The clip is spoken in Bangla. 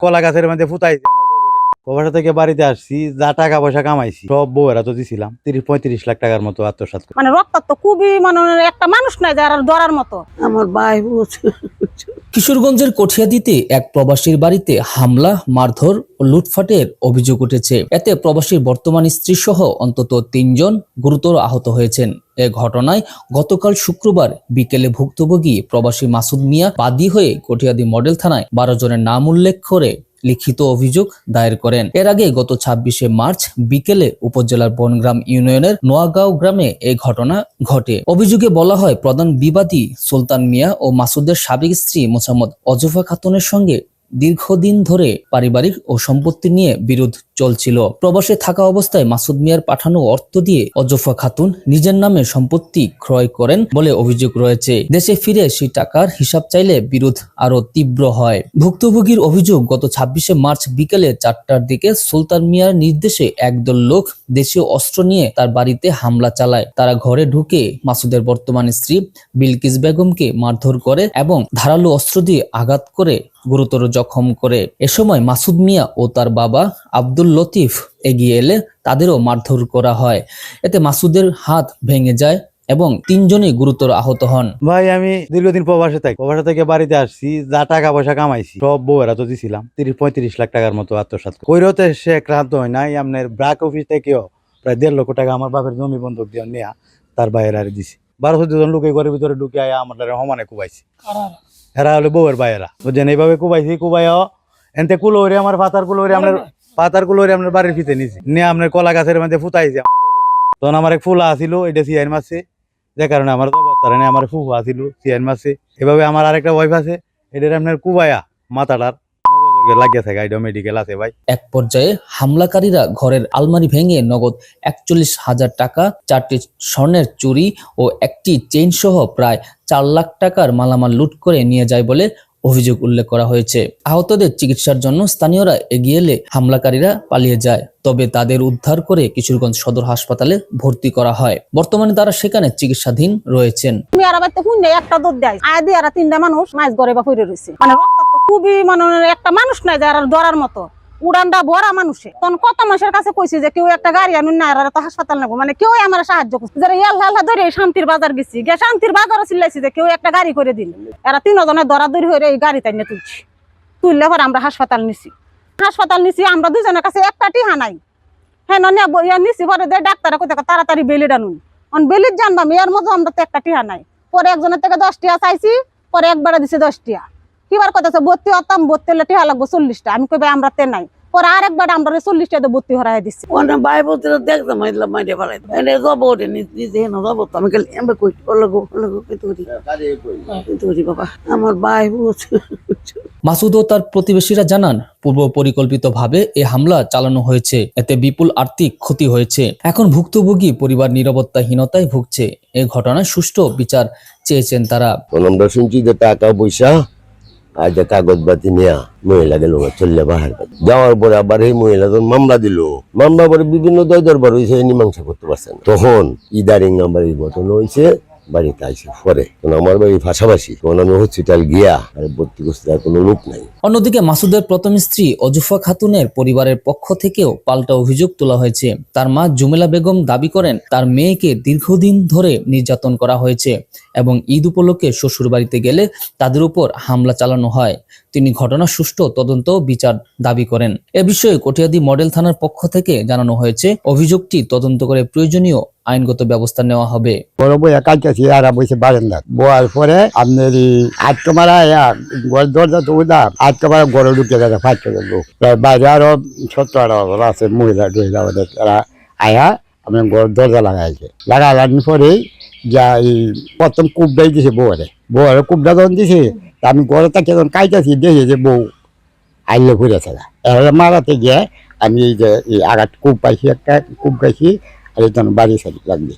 কলা গাছের মধ্যে ফুটাইছি। প্রবাসা থেকে বাড়িতে আসছি, যা টাকা পয়সা কামাইছি সব বউয়েরা তো দিছিলাম। 30-35 লাখ টাকার মতো আত্মসাৎ। মানে রক্তাক্ত খুবই, মানে একটা মানুষ নাই যারা ধরার মতো। আমার ভাই কিশোরগঞ্জের কঠিয়াদীতে এক প্রবাসীর বাড়িতে হামলা, মারধর ও লুটপাটের অভিযোগ উঠেছে। এতে প্রবাসীর বর্তমান স্ত্রী সহ অন্তত 3 জন গুরুতর আহত হয়েছেন। এ ঘটনায় গতকাল শুক্রবার বিকেলে ভুক্তভোগী প্রবাসী মাসুদ মিয়া বাদী হয়ে কঠিয়াদী মডেল থানায় 12 জনের নাম উল্লেখ করে লিখিত অভিযোগ দায়ের করেন। এর আগে গত 26শে মার্চ বিকেলে উপজেলার বনগ্রাম ইউনিয়নের নোয়াগাঁও গ্রামে এই ঘটনা ঘটে। অভিযোগে বলা হয়, প্রধান বিবাদী সুলতান মিয়া ও মাসুদের সাবেক স্ত্রী মোসাম্মদ অজফা খাতুনের সঙ্গে দীর্ঘদিন ধরে পারিবারিক ও সম্পত্তি নিয়ে বিরোধ চলছিল। প্রবাসে থাকা অবস্থায় মাসুদ মিয়ার পাঠানো অর্থ দিয়ে অজফা খাতুন নিজের নামে সম্পত্তি ক্রয় করেন বলে অভিযোগ রয়েছে। দেশে ফিরে সেই টাকার হিসাব চাইলে বিরোধ আরো তীব্র হয়। ভুক্তভোগীর অভিযোগ, গত 26শে মার্চ বিকেলে 4টার দিকে সুলতান মিয়ার নির্দেশে একদল লোক দেশীয় অস্ত্র নিয়ে তার বাড়িতে হামলা চালায়। তারা ঘরে ঢুকে মাসুদের বর্তমান স্ত্রী বিলকিস বেগমকে মারধর করে এবং ধারালো অস্ত্র দিয়ে আঘাত করে গুরুতর জখম করে। এ সময় মাসুদ মিয়া ও তার বাবা আব্দুল লতিফ এগিয়ে এলে তাদেরও মারধর করা হয়। এতে মাসুদের হাত ভেঙে যায় এবং 3 জনই গুরুতর আহত হন। ভাই আমি দীর্ঘদিন প্রবাসা থেকে বাড়িতে আসছি, যা টাকা পয়সা কামাইছি সব বউয়েরা তো দিছিলাম। 30-35 লাখ টাকার মতো আত্মসাৎ। কইরতে সে ক্রান্ত হয় নাই। আপনার ব্রাক অফিস থেকেও প্রায় 1.5 লক্ষ টাকা আমার বাপের জমি বন্ধক দিয়ে নেয়া তার বাইরে আর দিছি। 12-14 জন লোক ঘরের ভিতরে ঢুকে আয়া আমার সমানে কুবাইছি। এরা হলো বউয়ের বাইরা, বুঝছেন? এইভাবে কুবাইছি। কুবাইও এনতে কুলোরে আমার পাতার কুলোরে আপনার বাড়ির ফিতে নিছি নিয়ে আপনার কলা গাছের মধ্যে ফুটাইছি। তখন আমার এক ফুলা আসিল, এটা সিয়াইন মাসে, যে কারণে আমার আমার ফুফু আসিল সিয়াইন মাসে। এভাবে আমার আরেকটা ওয়াইফ আছে, এটার আপনার কুবাইয়া মাথাটার লাগিয়ে থাকে, এটা মেডিকেল আছে ভাই। এক পর্যায়ে হামলাকারীরা ঘরের আলমারি ভেঙে নগদ 41,000 টাকা, 4টি স্বর্ণের চুড়ি ও একটি চেইন সহ প্রায় 4 লাখ টাকার মালামাল লুট করে নিয়ে যায় বলে অভিযোগ উল্লেখ করা হয়েছে। আহতদের চিকিৎসার জন্য স্থানীয়রা এগিয়ে এলে হামলাকারীরা পালিয়ে যায়। তবে তাদের উদ্ধার করে কিশোরগঞ্জ সদর হাসপাতালে ভর্তি করা হয়। বর্তমানে তারা সেখানে চিকিৎসাধীন রয়েছেন। একটা দুধ দেয় আয় দিয়ে 3টা মানুষ মাছ ঘরে বা ফিরে রয়েছে। মানে রক্তাক্ত খুবই, মানে একটা মানুষ নাই যারা ধরার মতো। উড়ানটা ভরা মানুষে। তখন কত মাসের কাছে কইছি যে কেউ একটা গাড়ি আনুন না, আর তো হাসপাতাল নেবো, মানে কেউ আমার সাহায্য করছে। যারা ইয়াল্লা ধরে শান্তির বাজার গেছি, শান্তির বাজারও চিল্লাইছি যে কেউ একটা গাড়ি করে দিন। এরা 3 জনের দরাদরি হয়ে এই গাড়ি তাই তুলছি। তুললে পরে আমরা হাসপাতাল নিছি। আমরা 2 জনের কাছে একটা টিহা নাই। হ্যাঁ নিছি পরে ডাক্তার কোথায় তাড়াতাড়ি বেলিড আনুন। বেলিড জানবাম এর মধ্যে আমরা তো একটা টিহা নাই। পরে একজনের থেকে 10 টিয়া চাইছি, পরে একবারে দিছে 10 টিয়া। কিবার কথা ভর্তি হতাম, ভর্তি হলে টিহা লাগবো 40টা। আমি কই আমরা তে নাই। পরে আরেকবার আমরা 40টাতে ভর্তি হরাই দিচ্ছি। ভাই বলতে দেখতাম মাইরে ফেলাই যাবো ওঠে নিজে যাবো তো আমি আমরা কই বাবা আমার ভাই মাসুদ ও তার প্রতিবেশীরা জানান, পূর্ব পরিকল্পিতভাবে এ হামলা চালানো হয়েছে। এতে বিপুল আর্থিক ক্ষতি হয়েছে। এখন ভুক্তভোগী পরিবার নিরাপত্তাহীনতায় ভুগছে। এ ঘটনায় সুষ্ঠু বিচার চেয়েছেন তারা। আমরা শুনছি যে টাকা পয়সা আর যে কাগজ বাতি নেয়া মহিলা গেল চললে বাহার যাওয়ার পরে আবার এই মহিলা মামলা দিল। মামলা পরে বিভিন্ন দরবার হয়েছে, মীমাংসা করতে পারছেন। তখন ইদারিং আমার এই ঘটনা হয়েছে, বাড়িতে আইসে পরে আমার বাড়ি পাশাপাশি, তখন আমি হসপিটাল গিয়া আর ভর্তি করতে কোনো লোক নাই। অন্যদিকে মাসুদের প্রথম স্ত্রী অজুফা খাতুনের পরিবারের পক্ষ থেকেও পাল্টা অভিযোগ তোলা হয়েছে। তার মা জুমেলা বেগম দাবি করেন, তার মেয়েকে দীর্ঘদিন ধরে নির্যাতন করা হয়েছে এবং ঈদ উপলক্ষে শ্বশুর বাড়িতে গেলে তাদের উপর হামলা চালানো হয়। তিনি ঘটনার সুষ্ঠু তদন্ত বিচার দাবি করেন। এ বিষয়ে কঠিয়াদী মডেল থানার পক্ষ থেকে জানানো হয়েছে, অভিযোগটি তদন্ত করে প্রয়োজনীয় আইনগত ব্যবস্থা নেওয়া হবে। বড় বইয়া কাটতেছি আর বসে বারেন্দা বয়ার পরে আপনার আটকা মারা দরজা তো উদা আটকা মারা গড়ে ঢুকে গেছে 5 লোক। বাইরে আরো 17-18 আছে মহিলা টহিলা, তারা আয়া আপনার দরজা লাগাইছে। লাগানোর পরে যা এই প্রথম কুবটাই দিছে বউয়ারে কুবটা যখন দিছে, আমি ঘরে তাকে যখন কাইতেছি দেখি যে বউ আইলে ঘুরেছে না। এভাবে মারাতে গিয়ে আমি এই যে আঘাত কূপ পাইছি, একটা কূপ পাইছি, আর বাড়ি সারি লাগবে।